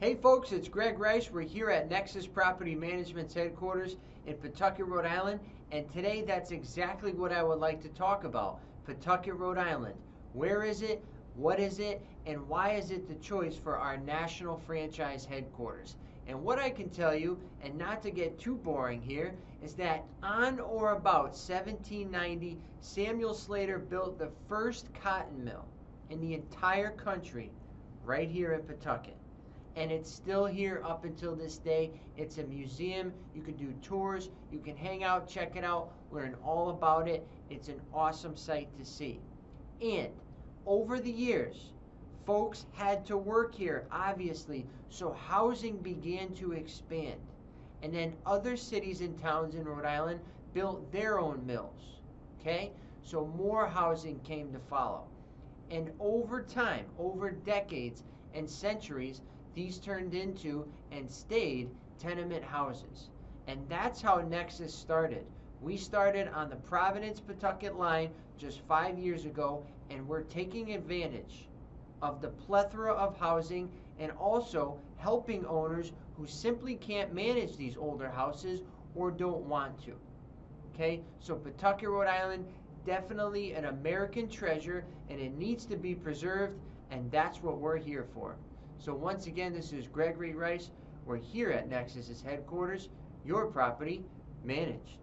Hey folks, it's Greg Rice. We're here at Nexus Property Management's headquarters in Pawtucket, Rhode Island, and today that's exactly what I would like to talk about. Pawtucket, Rhode Island. Where is it? What is it? And why is it the choice for our national franchise headquarters? And what I can tell you, and not to get too boring here, is that on or about 1790, Samuel Slater built the first cotton mill in the entire country right here in Pawtucket. And it's still here up until this day. It's a museum. You can do tours. You can hang out, check it out, learn all about it. It's an awesome sight to see. And over the years, folks had to work here, obviously, so housing began to expand. And then other cities and towns in Rhode Island built their own mills, okay? So more housing came to follow. And over time, over decades and centuries, these turned into and stayed tenement houses. And that's how Nexus started. We started on the Providence-Pawtucket line just 5 years ago, and we're taking advantage of the plethora of housing and also helping owners who simply can't manage these older houses or don't want to. Okay, so Pawtucket, Rhode Island, definitely an American treasure, and it needs to be preserved, and that's what we're here for. So once again, this is Gregory Rice. We're here at Nexus's headquarters, your property managed.